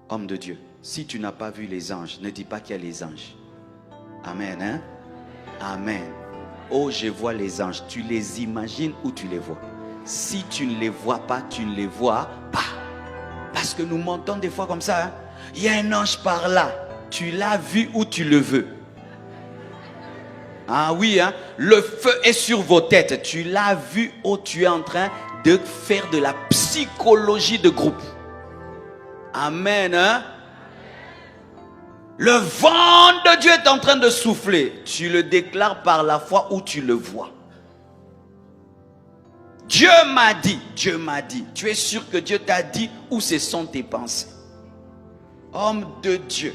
Homme de Dieu, si tu n'as pas vu les anges, ne dis pas qu'il y a les anges. Amen, hein? Amen. Oh, je vois les anges. Tu les imagines ou tu les vois? Si tu ne les vois pas, tu ne les vois pas. Parce que nous mentons des fois comme ça. Hein? Il y a un ange par là. Tu l'as vu ou tu le veux? Ah oui, hein? Le feu est sur vos têtes. Tu l'as vu ou tu es en train de faire de la psychologie de groupe? Amen, hein? Le vent de Dieu est en train de souffler. Tu le déclares par la foi ou tu le vois. Dieu m'a dit, Dieu m'a dit. Tu es sûr que Dieu t'a dit ou ce sont tes pensées? Homme de Dieu,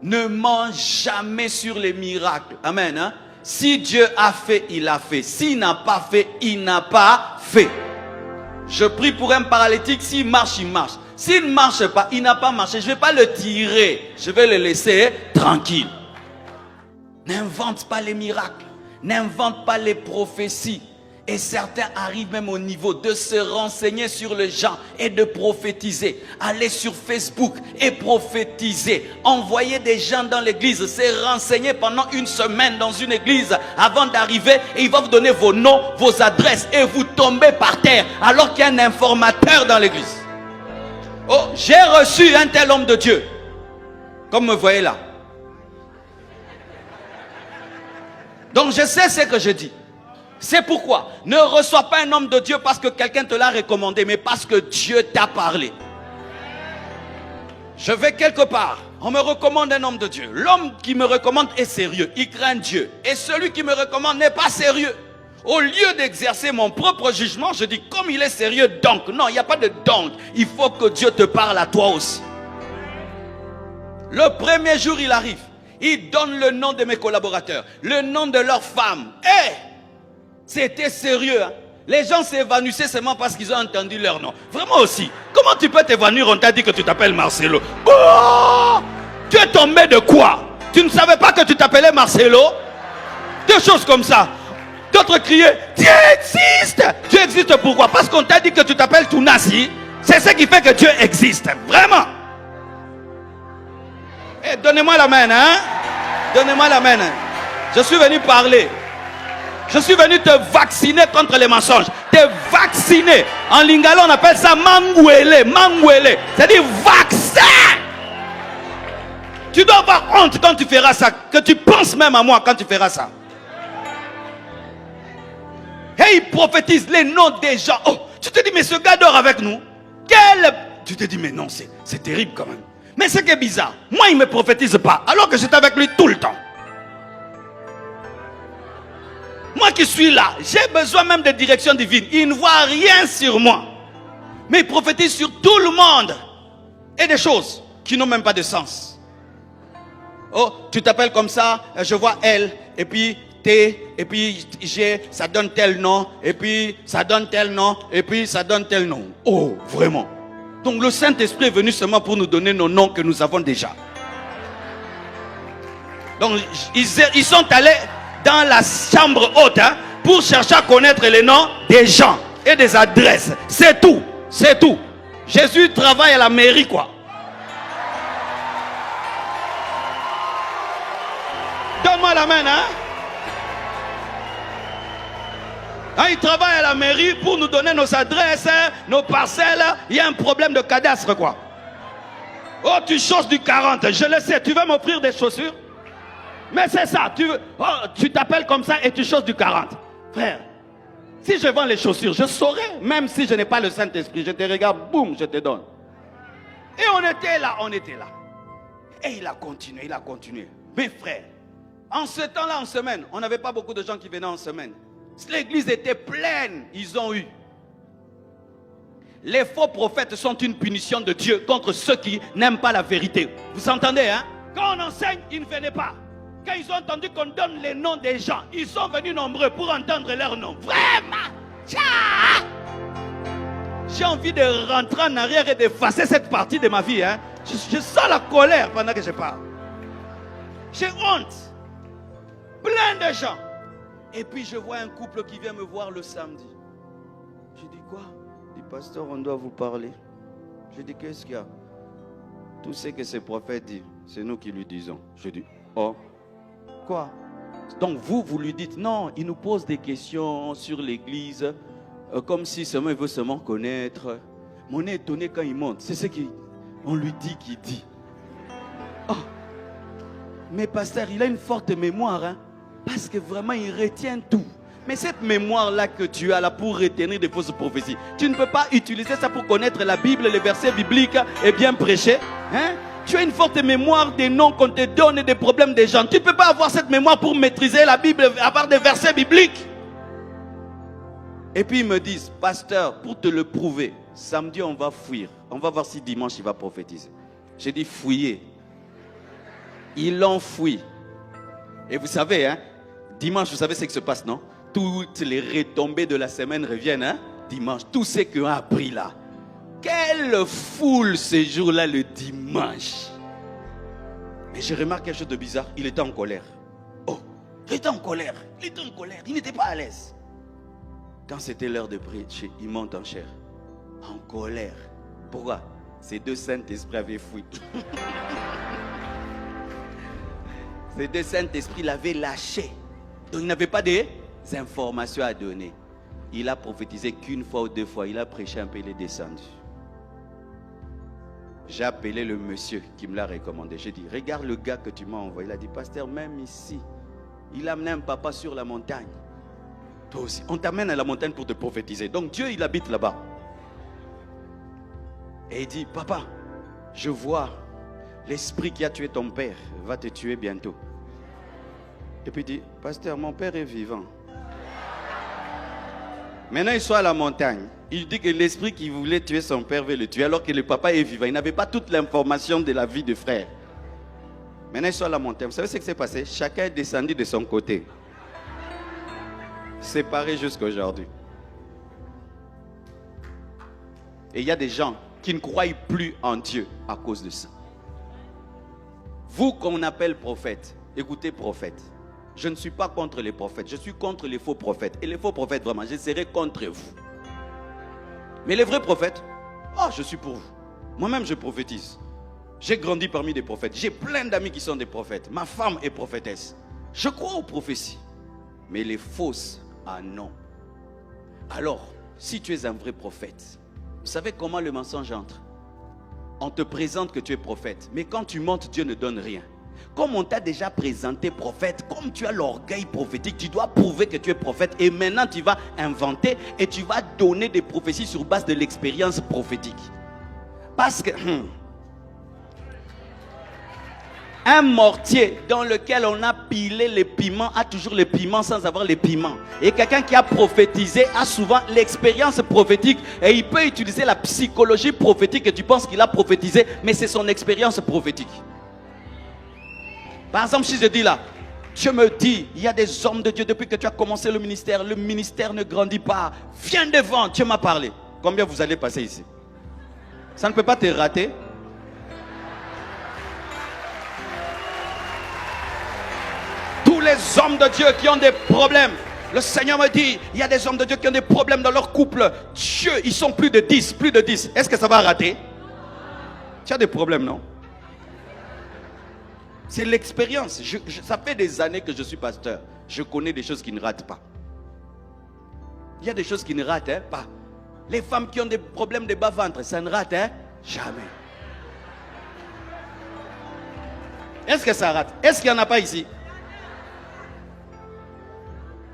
ne mens jamais sur les miracles. Amen, hein? Si Dieu a fait, il a fait. S'il n'a pas fait, il n'a pas fait. Je prie pour un paralytique, s'il marche, il marche. S'il ne marche pas, il n'a pas marché. Je ne vais pas le tirer. Je vais le laisser tranquille. N'invente pas les miracles. N'invente pas les prophéties. Et certains arrivent même au niveau de se renseigner sur les gens et de prophétiser. Aller sur Facebook et prophétiser. Envoyer des gens dans l'église. Se renseigner pendant une semaine dans une église avant d'arriver. Et il va vous donner vos noms, vos adresses. Et vous tombez par terre alors qu'il y a un informateur dans l'église. Oh, j'ai reçu un tel homme de Dieu. Comme vous me voyez là. Donc je sais ce que je dis. C'est pourquoi ne reçois pas un homme de Dieu parce que quelqu'un te l'a recommandé, mais parce que Dieu t'a parlé. Je vais quelque part, on me recommande un homme de Dieu. L'homme qui me recommande est sérieux, il craint Dieu. Et celui qui me recommande n'est pas sérieux. Au lieu d'exercer mon propre jugement, je dis comme il est sérieux, donc. Non, il n'y a pas de donc. Il faut que Dieu te parle à toi aussi. Le premier jour, il arrive. Il donne le nom de mes collaborateurs, le nom de leur femme. C'était sérieux. Hein? Les gens s'évanouissaient seulement parce qu'ils ont entendu leur nom. Vraiment aussi. Comment tu peux t'évanouir? On t'a dit que tu t'appelles Marcelo. Oh! Tu es tombé de quoi? Tu ne savais pas que tu t'appelais Marcelo? Des choses comme ça. D'autres criaient, Dieu existe. Dieu existe pourquoi? Parce qu'on t'a dit que tu t'appelles Tounasi. C'est ce qui fait que Dieu existe. Vraiment. Eh, donnez-moi la main, hein? Donnez-moi la main. Je suis venu parler. Je suis venu te vacciner contre les mensonges. Te vacciner. En lingala, on appelle ça mangwele. Mangwele. C'est-à-dire vaccin. Tu dois avoir honte quand tu feras ça. Que tu penses même à moi quand tu feras ça. Et il prophétise les noms des gens. Oh, tu te dis, mais ce gars dort avec nous. Tu te dis, mais non, c'est terrible quand même. Mais ce qui est bizarre, moi il ne me prophétise pas, alors que j'étais avec lui tout le temps. Moi qui suis là, j'ai besoin même de direction divine. Il ne voit rien sur moi. Mais il prophétise sur tout le monde. Et des choses qui n'ont même pas de sens. Oh, tu t'appelles comme ça, je vois L, et puis T, et puis G, ça donne tel nom, et puis ça donne tel nom, et puis ça donne tel nom. Oh, vraiment. Donc le Saint-Esprit est venu seulement pour nous donner nos noms que nous avons déjà. Donc ils sont allés dans la chambre haute hein, pour chercher à connaître les noms des gens et des adresses. C'est tout. C'est tout. Jésus travaille à la mairie quoi. Donne-moi la main hein. Il travaille à la mairie pour nous donner nos adresses, nos parcelles. Il y a un problème de cadastre quoi. Oh tu chausses du 40, je le sais. Tu veux m'offrir des chaussures? Mais c'est ça, tu t'appelles comme ça et tu chausses du 40. Frère, si je vends les chaussures, je saurais, même si je n'ai pas le Saint-Esprit, je te regarde, boum, je te donne. Et on était là. Et il a continué. Mais frère, en ce temps-là, en semaine, on n'avait pas beaucoup de gens qui venaient en semaine. L'église était pleine, ils ont eu. Les faux prophètes sont une punition de Dieu contre ceux qui n'aiment pas la vérité. Vous entendez, hein? Quand on enseigne, ils ne venaient pas. Quand ils ont entendu qu'on donne les noms des gens, ils sont venus nombreux pour entendre leurs noms. Vraiment! J'ai envie de rentrer en arrière et d'effacer cette partie de ma vie. Hein. Je sens la colère pendant que je parle. J'ai honte. Plein de gens. Et puis je vois un couple qui vient me voir le samedi. Je dis quoi? Il dit, pasteur, on doit vous parler. Je dis, qu'est-ce qu'il y a? Tout ce que ce prophète dit, c'est nous qui lui disons. Je dis, oh, quoi? Donc vous lui dites, non, il nous pose des questions sur l'église, comme si seulement il veut seulement connaître. Mais on est étonné quand il monte. C'est ce qu'on lui dit qu'il dit. Oh, mais pasteur, il a une forte mémoire, hein, parce que vraiment il retient tout. Mais cette mémoire-là que tu as là pour retenir des fausses prophéties, tu ne peux pas utiliser ça pour connaître la Bible, les versets bibliques et bien prêcher, hein? Tu as une forte mémoire des noms qu'on te donne et des problèmes des gens. Tu ne peux pas avoir cette mémoire pour maîtriser la Bible, avoir des versets bibliques. Et puis ils me disent, pasteur, pour te le prouver, samedi on va fuir. On va voir si dimanche il va prophétiser. J'ai dit fouiller. Ils l'ont fouillé. Et vous savez, hein, dimanche, vous savez ce qui se passe, non? Toutes les retombées de la semaine reviennent, hein, dimanche. Tout ce qu'on a appris là. Quelle foule ce jour-là, le dimanche. Mais je remarque quelque chose de bizarre. Il était en colère. Oh, il était en colère. Il était en colère. Il n'était pas à l'aise. Quand c'était l'heure de prêcher, il monte en chair. En colère. Pourquoi? Ces deux Saint-Esprits avaient fui. Ces deux Saint-Esprits l'avaient lâché. Donc il n'avait pas des informations à donner. Il a prophétisé qu'une fois ou deux fois. Il a prêché un peu, il est descendu. J'ai appelé le monsieur qui me l'a recommandé. J'ai dit, regarde le gars que tu m'as envoyé. Il a dit, pasteur, même ici, il a amené un papa sur la montagne. Toi aussi, on t'amène à la montagne pour te prophétiser. Donc Dieu, il habite là-bas. Et il dit, papa, je vois l'esprit qui a tué ton père va te tuer bientôt. Et puis il dit, pasteur, mon père est vivant. Maintenant, il soit à la montagne. Il dit que l'esprit qui voulait tuer son père veut le tuer alors que le papa est vivant. Il n'avait pas toute l'information de la vie de frère. Maintenant, il soit à la montagne. Vous savez ce qui s'est passé? Chacun est descendu de son côté. Séparés jusqu'à aujourd'hui. Et il y a des gens qui ne croient plus en Dieu à cause de ça. Vous qu'on appelle prophète, écoutez prophète. Je ne suis pas contre les prophètes, je suis contre les faux prophètes. Et les faux prophètes, vraiment, je serai contre vous. Mais les vrais prophètes, je suis pour vous. Moi-même, je prophétise. J'ai grandi parmi des prophètes. J'ai plein d'amis qui sont des prophètes. Ma femme est prophétesse. Je crois aux prophéties. Mais les fausses, non. Alors, si tu es un vrai prophète, vous savez comment le mensonge entre? On te présente que tu es prophète. Mais quand tu montes, Dieu ne donne rien. Comme on t'a déjà présenté prophète, comme tu as l'orgueil prophétique, tu dois prouver que tu es prophète. Et maintenant, tu vas inventer et tu vas donner des prophéties sur base de l'expérience prophétique. Parce que un mortier dans lequel on a pilé les piments a toujours les piments sans avoir les piments. Et quelqu'un qui a prophétisé a souvent l'expérience prophétique. Et il peut utiliser la psychologie prophétique et tu penses qu'il a prophétisé, mais c'est son expérience prophétique. Par exemple, si je dis là, Dieu me dit, il y a des hommes de Dieu depuis que tu as commencé le ministère ne grandit pas. Viens devant, Dieu m'a parlé. Combien vous allez passer ici? Ça ne peut pas te rater. Tous les hommes de Dieu qui ont des problèmes, le Seigneur me dit, il y a des hommes de Dieu qui ont des problèmes dans leur couple. Dieu, ils sont plus de 10, plus de 10. Est-ce que ça va rater? Tu as des problèmes, non? C'est l'expérience. Ça fait des années que je suis pasteur. Je connais des choses qui ne ratent pas. Il y a des choses qui ne ratent pas. Les femmes qui ont des problèmes de bas-ventre, ça ne rate jamais. Est-ce que ça rate? Est-ce qu'il n'y en a pas ici?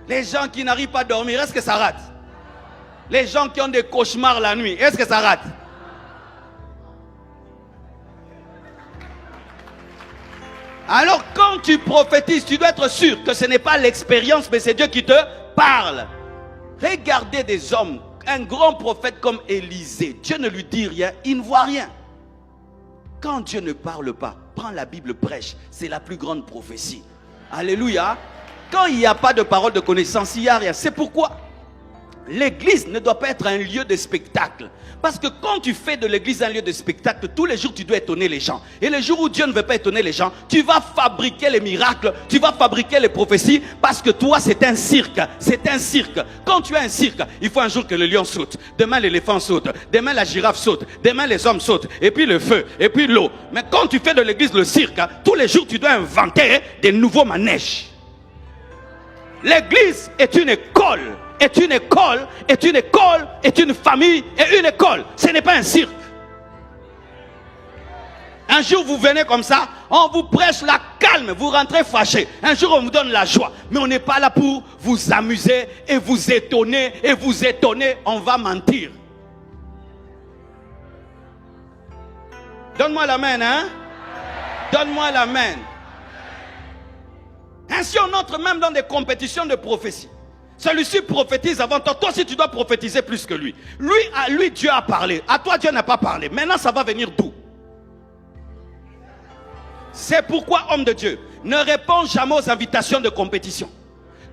Les gens qui n'arrivent pas à dormir, est-ce que ça rate? Les gens qui ont des cauchemars la nuit, est-ce que ça rate? Alors quand tu prophétises, tu dois être sûr que ce n'est pas l'expérience, mais c'est Dieu qui te parle. Regardez des hommes, un grand prophète comme Élisée, Dieu ne lui dit rien, il ne voit rien. Quand Dieu ne parle pas, prends la Bible, prêche, c'est la plus grande prophétie. Alléluia. Quand il n'y a pas de parole de connaissance, il n'y a rien. C'est pourquoi L'église ne doit pas être un lieu de spectacle. Parce que quand tu fais de l'église un lieu de spectacle, tous les jours tu dois étonner les gens. Et les jours où Dieu ne veut pas étonner les gens, tu vas fabriquer les miracles, tu vas fabriquer les prophéties, parce que toi c'est un cirque. C'est un cirque. Quand tu as un cirque, il faut un jour que le lion saute, demain l'éléphant saute, demain la girafe saute, demain les hommes sautent, et puis le feu, et puis l'eau. Mais quand tu fais de l'église le cirque, tous les jours tu dois inventer des nouveaux manèges. L'église est une école. Est une école, est une école, est une famille et une école. Ce n'est pas un cirque. Un jour vous venez comme ça, on vous prêche la calme, vous rentrez fâché. Un jour on vous donne la joie. Mais on n'est pas là pour vous amuser et vous étonner et vous étonner. On va mentir. Donne-moi la main, hein? Donne-moi la main. Ainsi on entre même dans des compétitions de prophétie. Celui-ci prophétise avant toi. Toi aussi tu dois prophétiser plus que lui. Lui Dieu a parlé. À toi Dieu n'a pas parlé. Maintenant ça va venir d'où? C'est pourquoi, homme de Dieu, ne réponds jamais aux invitations de compétition.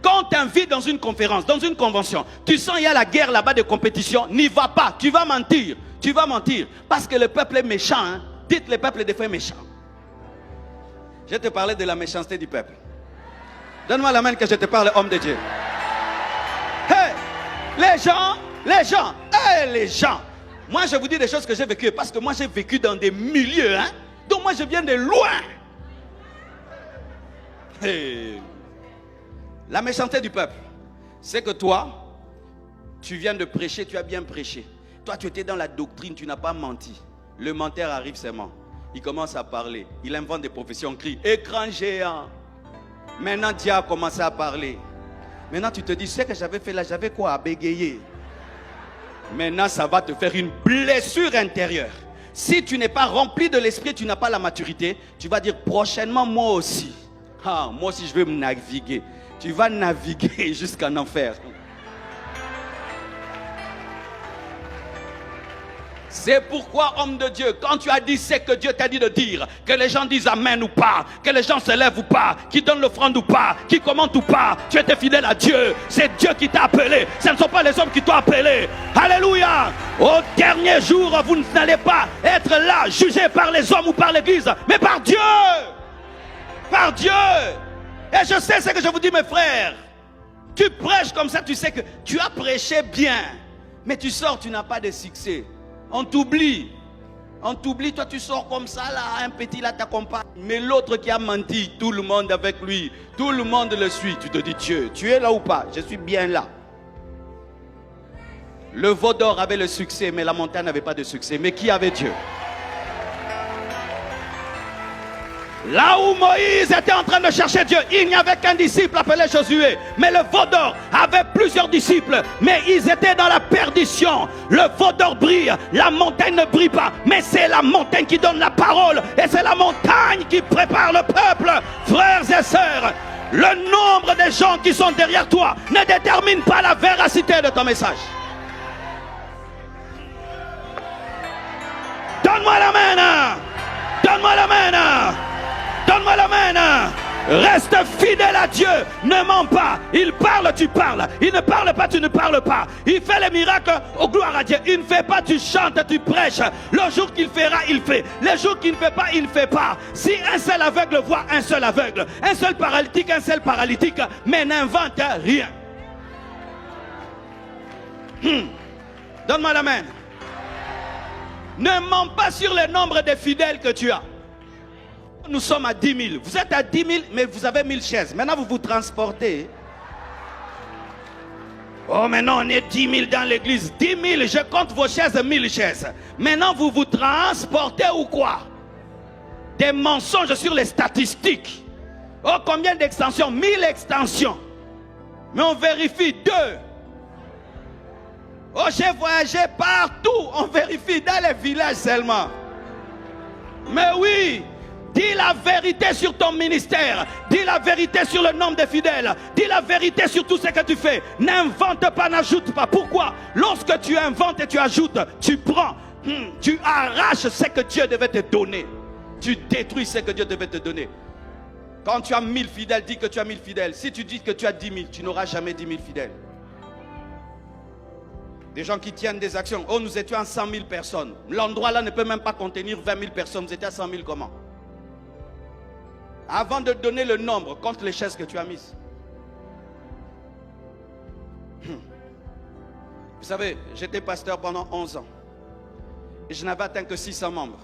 Quand on t'invite dans une conférence, dans une convention, tu sens qu'il y a la guerre là-bas de compétition, n'y va pas. Tu vas mentir. Tu vas mentir. Parce que le peuple est méchant. Hein? Dites le peuple est des fois méchant. Je te parlais de la méchanceté du peuple. Donne-moi la main que je te parle, homme de Dieu. Hey, les gens. Moi, je vous dis des choses que j'ai vécues parce que moi, j'ai vécu dans des milieux. Hein? Donc, moi, je viens de loin. Hey. La méchanceté du peuple, c'est que toi, tu viens de prêcher, tu as bien prêché. Toi, tu étais dans la doctrine, tu n'as pas menti. Le menteur arrive seulement. Il commence à parler. Il invente des professions, crie écran géant. Maintenant, Dieu a commencé à parler. Maintenant, tu te dis, ce que j'avais fait là, j'avais quoi à bégayer? Maintenant, ça va te faire une blessure intérieure. Si tu n'es pas rempli de l'esprit, tu n'as pas la maturité, tu vas dire prochainement, moi aussi. Ah, moi aussi, je vais me naviguer. Tu vas naviguer jusqu'en enfer. C'est pourquoi, homme de Dieu, quand tu as dit ce que Dieu t'a dit de dire, que les gens disent amen ou pas, que les gens se lèvent ou pas, qui donnent l'offrande ou pas, qui commentent ou pas, tu étais fidèle à Dieu. C'est Dieu qui t'a appelé. Ce ne sont pas les hommes qui t'ont appelé. Alléluia. Au dernier jour, vous n'allez pas être là, jugé par les hommes ou par l'église, mais par Dieu. Par Dieu. Et je sais ce que je vous dis, mes frères. Tu prêches comme ça, tu sais que tu as prêché bien, mais tu sors, tu n'as pas de succès. On t'oublie. On t'oublie, toi tu sors comme ça là, un petit là t'accompagne. Mais l'autre qui a menti, tout le monde avec lui, tout le monde le suit. Tu te dis, Dieu, tu es là ou pas? Je suis bien là. Le veau d'or avait le succès, mais la montagne n'avait pas de succès. Mais qui avait Dieu? Là où Moïse était en train de chercher Dieu, il n'y avait qu'un disciple appelé Josué. Mais le veau d'or avait plusieurs disciples. Mais ils étaient dans la perdition. Le veau d'or brille, la montagne ne brille pas. Mais c'est la montagne qui donne la parole. Et c'est la montagne qui prépare le peuple. Frères et sœurs, le nombre de gens qui sont derrière toi ne détermine pas la véracité de ton message. Donne-moi la main. Donne-moi la main. Donne-moi la main. Reste fidèle à Dieu. Ne mens pas. Il parle, tu parles. Il ne parle pas, tu ne parles pas. Il fait les miracles, oh gloire à Dieu. Il ne fait pas, tu chantes, tu prêches. Le jour qu'il fera, il fait. Le jour qu'il ne fait pas, il ne fait pas. Si un seul aveugle voit un seul aveugle, un seul paralytique, mais n'invente rien. Donne-moi la main. Ne mens pas sur le nombre de fidèles que tu as. Nous sommes à 10 000. Vous êtes à 10 000, mais vous avez 1000 chaises. Maintenant, vous vous transportez. Oh, maintenant, on est 10 000 dans l'église. 10 000, je compte vos chaises, 1000 chaises. Maintenant, vous vous transportez ou quoi? Des mensonges sur les statistiques. Oh, combien d'extensions? 1000 extensions. Mais on vérifie 2. Oh, j'ai voyagé partout. On vérifie dans les villages seulement. Mais oui. Dis la vérité sur ton ministère. Dis la vérité sur le nombre de fidèles. Dis la vérité sur tout ce que tu fais. N'invente pas, n'ajoute pas. Pourquoi? Lorsque tu inventes et tu ajoutes, tu prends, tu arraches ce que Dieu devait te donner. Tu détruis ce que Dieu devait te donner. Quand tu as 1000 fidèles, dis que tu as 1000 fidèles. Si tu dis que tu as 10 000, tu n'auras jamais 10 000 fidèles. Des gens qui tiennent des actions. Oh, nous étions à 100 000 personnes. L'endroit là ne peut même pas contenir 20 000 personnes. Vous étiez à 100 000 comment? Avant de donner le nombre, compte les chaises que tu as mises. Vous savez, j'étais pasteur pendant 11 ans. Et je n'avais atteint que 600 membres.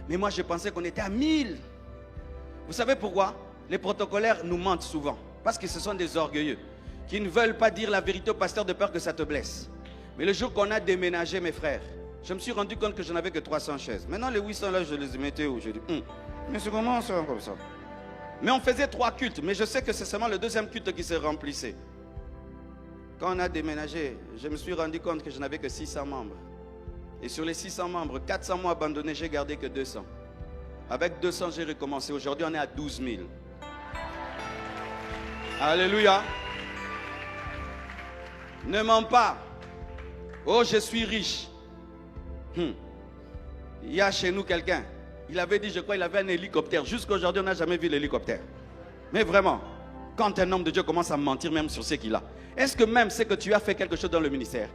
Mais moi, je pensais qu'on était à 1000. Vous savez pourquoi? Les protocolaires nous mentent souvent. Parce que ce sont des orgueilleux qui ne veulent pas dire la vérité au pasteur de peur que ça te blesse. Mais le jour qu'on a déménagé, mes frères, je me suis rendu compte que je n'avais que 300 chaises. Maintenant, les 800 là, je les mettais où? Je dis, mais c'est comment ça, comme ça? Mais on faisait 3 cultes. Mais je sais que c'est seulement le deuxième culte qui se remplissait. Quand on a déménagé, je me suis rendu compte que je n'avais que 600 membres. Et sur les 600 membres, 400 m'ont abandonné, j'ai gardé que 200. Avec 200, j'ai recommencé. Aujourd'hui, on est à 12 000. Alléluia. Ne mens pas. Oh, je suis riche. Il y a chez nous quelqu'un. Il avait dit, je crois, il avait un hélicoptère. Jusqu'à aujourd'hui, on n'a jamais vu l'hélicoptère. Mais vraiment, quand un homme de Dieu commence à mentir même sur ce qu'il a, est-ce que même c'est que tu as fait quelque chose dans le ministère?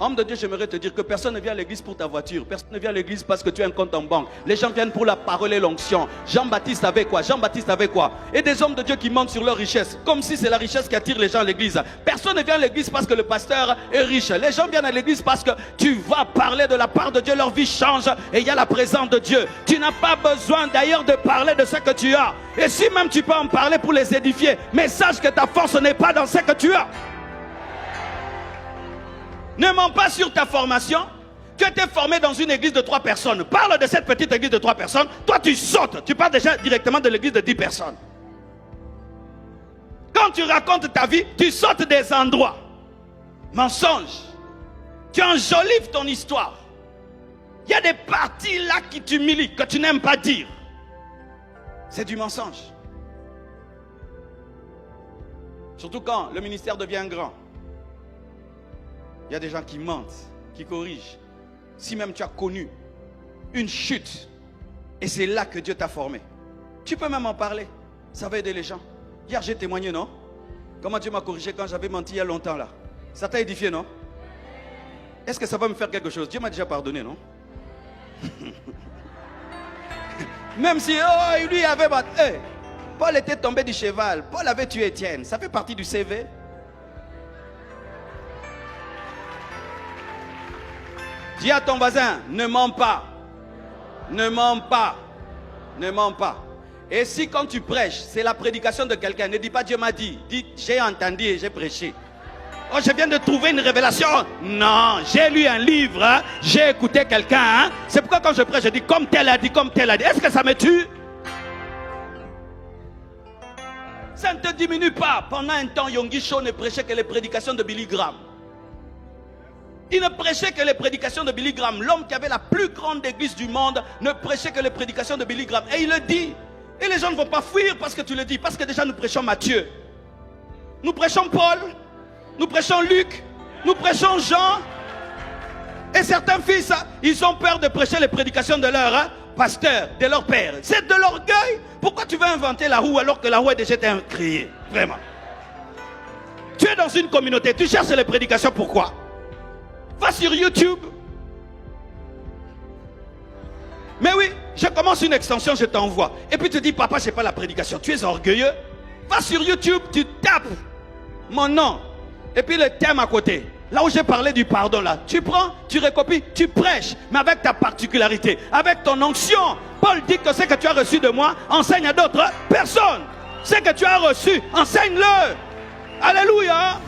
Homme de Dieu, j'aimerais te dire que personne ne vient à l'église pour ta voiture. Personne ne vient à l'église parce que tu as un compte en banque. Les gens viennent pour la parole et l'onction. Jean-Baptiste avait quoi? Jean-Baptiste avait quoi? Et des hommes de Dieu qui mentent sur leur richesse. Comme si c'est la richesse qui attire les gens à l'église. Personne ne vient à l'église parce que le pasteur est riche. Les gens viennent à l'église parce que tu vas parler de la part de Dieu. Leur vie change et il y a la présence de Dieu. Tu n'as pas besoin d'ailleurs de parler de ce que tu as. Et si même tu peux en parler pour les édifier, mais sache que ta force n'est pas dans ce que tu as. Ne mens pas sur ta formation. Tu étais formé dans une église de 3 personnes. Parle de cette petite église de 3 personnes. Toi, tu sautes. Tu parles déjà directement de l'église de 10 personnes. Quand tu racontes ta vie, tu sautes des endroits. Mensonge. Tu enjolives ton histoire. Il y a des parties là qui t'humilient, que tu n'aimes pas dire. C'est du mensonge. Surtout quand le ministère devient grand. Il y a des gens qui mentent, qui corrigent. Si même tu as connu une chute, et c'est là que Dieu t'a formé, tu peux même en parler. Ça va aider les gens. Hier, j'ai témoigné, non? Comment Dieu m'a corrigé quand j'avais menti il y a longtemps là. Ça t'a édifié, non? Est-ce que ça va me faire quelque chose? Dieu m'a déjà pardonné, non? Même si, oh, lui avait battu. Hey, Paul était tombé du cheval. Paul avait tué Étienne. Ça fait partie du CV. Dis à ton voisin, ne mens pas. Ne mens pas. Ne mens pas. Et si quand tu prêches, c'est la prédication de quelqu'un, ne dis pas Dieu m'a dit. Dis j'ai entendu et j'ai prêché. Oh, je viens de trouver une révélation. Non, j'ai lu un livre, hein? J'ai écouté quelqu'un. Hein? C'est pourquoi quand je prêche, je dis comme tel a dit, comme tel a dit. Est-ce que ça me tue? Ça ne te diminue pas. Pendant un temps, Yonggi Cho ne prêchait que les prédications de Billy Graham. Il ne prêchait que les prédications de Billy Graham. L'homme qui avait la plus grande église du monde ne prêchait que les prédications de Billy Graham. Et il le dit. Et les gens ne vont pas fuir parce que tu le dis. Parce que déjà nous prêchons Matthieu. Nous prêchons Paul. Nous prêchons Luc. Nous prêchons Jean. Et certains fils, ils ont peur de prêcher les prédications de leur pasteur, de leur père. C'est de l'orgueil. Pourquoi tu veux inventer la roue alors que la roue est déjà créée? Vraiment. Tu es dans une communauté. Tu cherches les prédications. Pourquoi? Va sur YouTube. Mais oui, je commence une extension, je t'envoie. Et puis tu dis, papa, je n'ai pas la prédication. Tu es orgueilleux. Va sur YouTube, tu tapes mon nom. Et puis le thème à côté. Là où j'ai parlé du pardon, là. Tu prends, tu recopies, tu prêches. Mais avec ta particularité, avec ton onction. Paul dit que ce que tu as reçu de moi, enseigne à d'autres personnes. Ce que tu as reçu, enseigne-le. Alléluia.